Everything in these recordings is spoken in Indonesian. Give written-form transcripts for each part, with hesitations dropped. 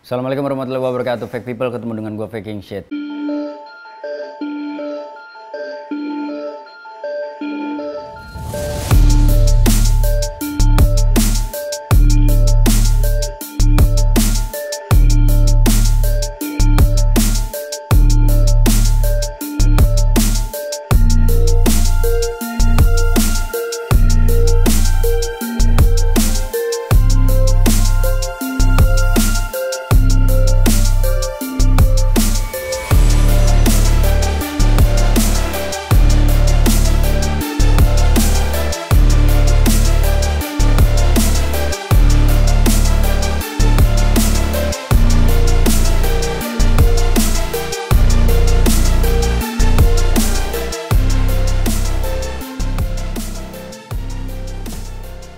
Assalamualaikum warahmatullahi wabarakatuh. Fake people, ketemu dengan gue Faking Shit.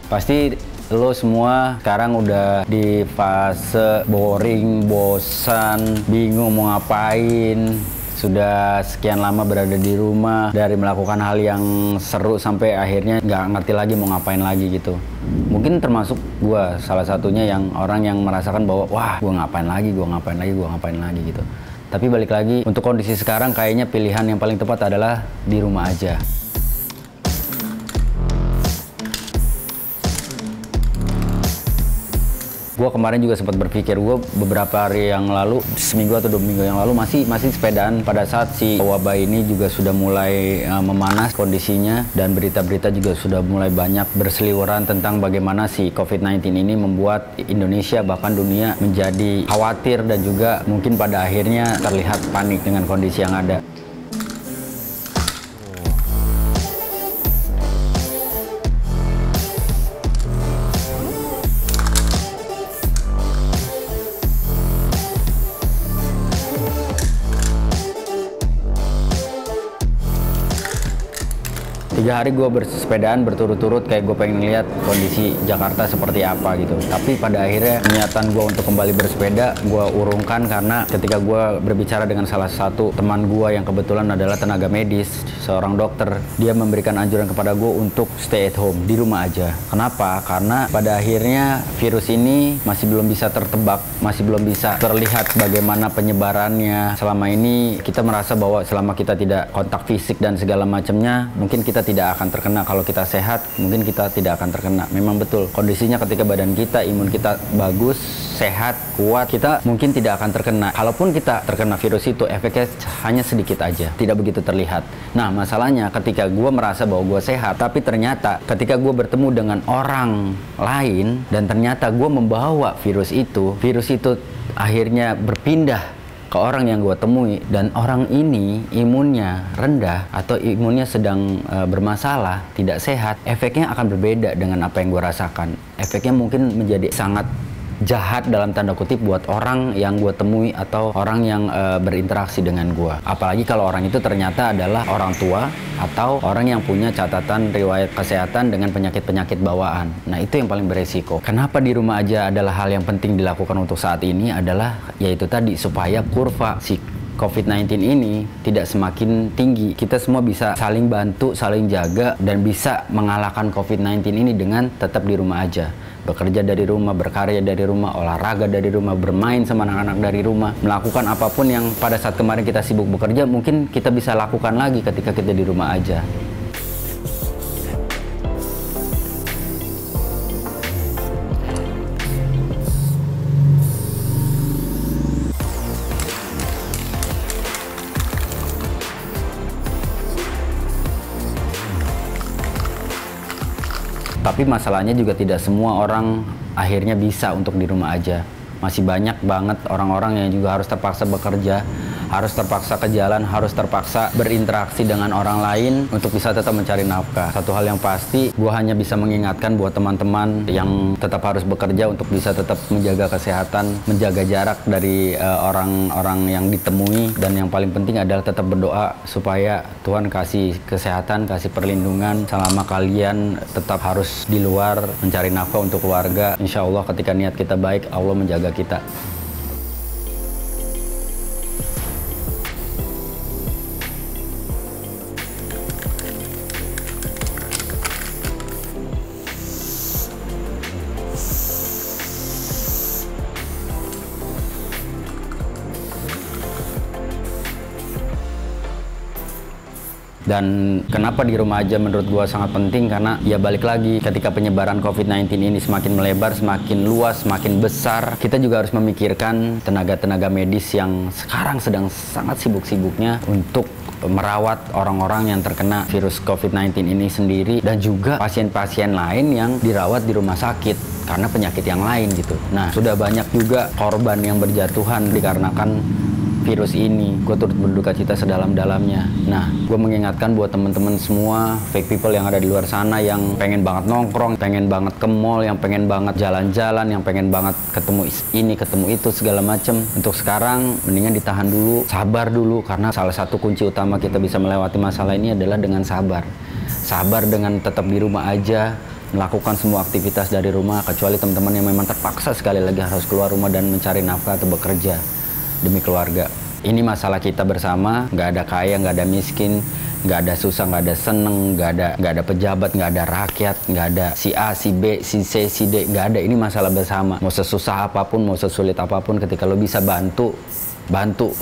Pasti lo semua sekarang udah di fase boring, bosan, bingung mau ngapain. Sudah sekian lama berada di rumah, dari melakukan hal yang seru sampai akhirnya nggak ngerti lagi mau ngapain lagi gitu. Mungkin termasuk gue salah satunya yang orang yang merasakan bahwa wah gue ngapain lagi gitu. Tapi balik lagi, untuk kondisi sekarang kayaknya pilihan yang paling tepat adalah di rumah aja. Gue kemarin juga sempat berpikir, gue beberapa hari yang lalu, seminggu atau 2 minggu yang lalu masih sepedaan pada saat si wabah ini juga sudah mulai memanas kondisinya, dan berita-berita juga sudah mulai banyak berseliweran tentang bagaimana si COVID-19 ini membuat Indonesia bahkan dunia menjadi khawatir dan juga mungkin pada akhirnya terlihat panik dengan kondisi yang ada. Tiga hari gue bersepedaan berturut-turut, kayak gue pengen lihat kondisi Jakarta seperti apa gitu. Tapi pada akhirnya niatan gue untuk kembali bersepeda gue urungkan, karena ketika gue berbicara dengan salah satu teman gue yang kebetulan adalah tenaga medis, seorang dokter, dia memberikan anjuran kepada gue untuk stay at home, di rumah aja. Kenapa? Karena pada akhirnya virus ini masih belum bisa tertebak, masih belum bisa terlihat bagaimana penyebarannya. Selama ini kita merasa bahwa selama kita tidak kontak fisik dan segala macamnya, mungkin kita tidak akan terkena. Kalau kita sehat, mungkin kita tidak akan terkena. Memang betul, kondisinya ketika badan kita, imun kita bagus, sehat, kuat, kita mungkin tidak akan terkena. Kalaupun kita terkena virus itu, efeknya hanya sedikit aja, tidak begitu terlihat. Nah, masalahnya ketika gue merasa bahwa gue sehat, tapi ternyata ketika gue bertemu dengan orang lain, dan ternyata gue membawa virus itu akhirnya berpindah ke orang yang gue temui, dan orang ini imunnya rendah atau imunnya sedang bermasalah, tidak sehat, efeknya akan berbeda dengan apa yang gue rasakan. Efeknya mungkin menjadi sangat jahat dalam tanda kutip buat orang yang gue temui atau orang yang berinteraksi dengan gue. Apalagi kalau orang itu ternyata adalah orang tua atau orang yang punya catatan riwayat kesehatan dengan penyakit-penyakit bawaan. Nah, itu yang paling beresiko. Kenapa di rumah aja adalah hal yang penting dilakukan untuk saat ini adalah yaitu tadi, supaya kurva si COVID-19 ini tidak semakin tinggi. Kita semua bisa saling bantu, saling jaga, dan bisa mengalahkan COVID-19 ini dengan tetap di rumah aja. Bekerja dari rumah, berkarya dari rumah, olahraga dari rumah, bermain sama anak-anak dari rumah, melakukan apapun yang pada saat kemarin kita sibuk bekerja, mungkin kita bisa lakukan lagi ketika kita di rumah aja. Tapi masalahnya juga tidak semua orang akhirnya bisa untuk di rumah aja. Masih banyak banget orang-orang yang juga harus terpaksa bekerja, harus terpaksa ke jalan, harus terpaksa berinteraksi dengan orang lain untuk bisa tetap mencari nafkah. Satu hal yang pasti, gue hanya bisa mengingatkan buat teman-teman yang tetap harus bekerja untuk bisa tetap menjaga kesehatan, menjaga jarak dari orang-orang yang ditemui, dan yang paling penting adalah tetap berdoa supaya Tuhan kasih kesehatan, kasih perlindungan selama kalian tetap harus di luar mencari nafkah untuk keluarga. Insya Allah ketika niat kita baik, Allah menjaga kita. Dan kenapa di rumah aja menurut gue sangat penting, karena ya balik lagi, ketika penyebaran COVID-19 ini semakin melebar, semakin luas, semakin besar, kita juga harus memikirkan tenaga-tenaga medis yang sekarang sedang sangat sibuk-sibuknya untuk merawat orang-orang yang terkena virus COVID-19 ini sendiri, dan juga pasien-pasien lain yang dirawat di rumah sakit karena penyakit yang lain gitu. Nah, sudah banyak juga korban yang berjatuhan dikarenakan virus ini. Gue turut berduka cita sedalam-dalamnya. Nah, gue mengingatkan buat temen-temen semua fake people yang ada di luar sana, yang pengen banget nongkrong, pengen banget ke mall, yang pengen banget jalan-jalan, yang pengen banget ketemu ini, ketemu itu, segala macem. Untuk sekarang, mendingan ditahan dulu, sabar dulu, karena salah satu kunci utama kita bisa melewati masalah ini adalah dengan sabar. Sabar dengan tetap di rumah aja, melakukan semua aktivitas dari rumah, kecuali teman-teman yang memang terpaksa sekali lagi harus keluar rumah dan mencari nafkah atau bekerja demi keluarga. Ini masalah kita bersama, nggak ada kaya, nggak ada miskin, nggak ada susah, nggak ada seneng, nggak ada pejabat, nggak ada rakyat, nggak ada si A, si B, si C, si D, nggak ada. Ini masalah bersama. Mau sesusah apapun, mau sesulit apapun, ketika lo bisa bantu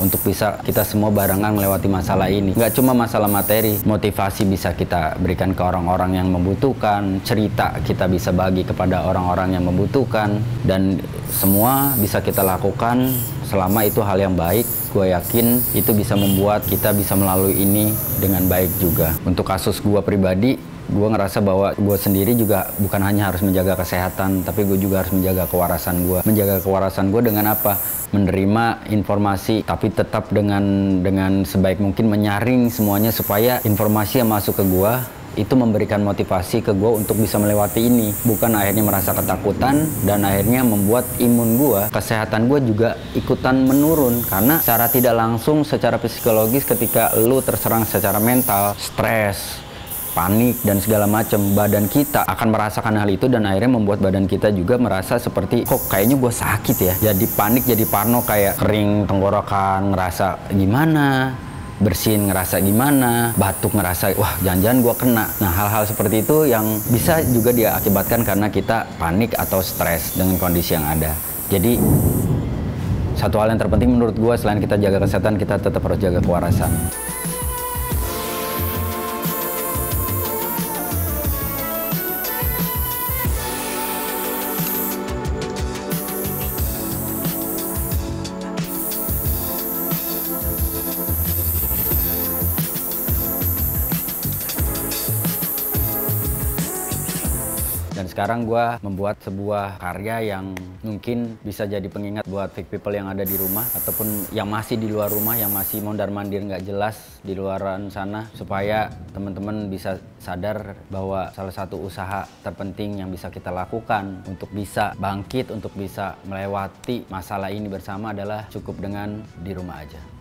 untuk bisa kita semua barengan melewati masalah ini. Nggak cuma masalah materi, motivasi bisa kita berikan ke orang-orang yang membutuhkan, cerita kita bisa bagi kepada orang-orang yang membutuhkan, dan semua bisa kita lakukan selama itu hal yang baik. Gue yakin itu bisa membuat kita bisa melalui ini dengan baik juga. Untuk kasus gue pribadi, gue ngerasa bahwa gue sendiri juga bukan hanya harus menjaga kesehatan, tapi gue juga harus menjaga kewarasan gue. Menjaga kewarasan gue dengan apa? Menerima informasi, tapi tetap dengan sebaik mungkin menyaring semuanya, supaya informasi yang masuk ke gue itu memberikan motivasi ke gue untuk bisa melewati ini. Bukan akhirnya merasa ketakutan dan akhirnya membuat imun gue, kesehatan gue juga ikutan menurun. Karena secara tidak langsung, secara psikologis, ketika lu terserang secara mental, stres, panik, dan segala macam, badan kita akan merasakan hal itu, dan akhirnya membuat badan kita juga merasa seperti, kok kayaknya gue sakit ya. Jadi panik, jadi parno, kayak kering tenggorokan, ngerasa gimana, bersin ngerasa gimana, batuk ngerasa wah jangan-jangan gue kena. Nah, hal-hal seperti itu yang bisa juga diakibatkan karena kita panik atau stres dengan kondisi yang ada. Jadi satu hal yang terpenting menurut gue, selain kita jaga kesehatan, kita tetap harus jaga kewarasan. Dan sekarang gue membuat sebuah karya yang mungkin bisa jadi pengingat buat fake people yang ada di rumah, ataupun yang masih di luar rumah, yang masih mondar-mandir nggak jelas di luaran sana, supaya teman-teman bisa sadar bahwa salah satu usaha terpenting yang bisa kita lakukan untuk bisa bangkit, untuk bisa melewati masalah ini bersama adalah cukup dengan di rumah aja.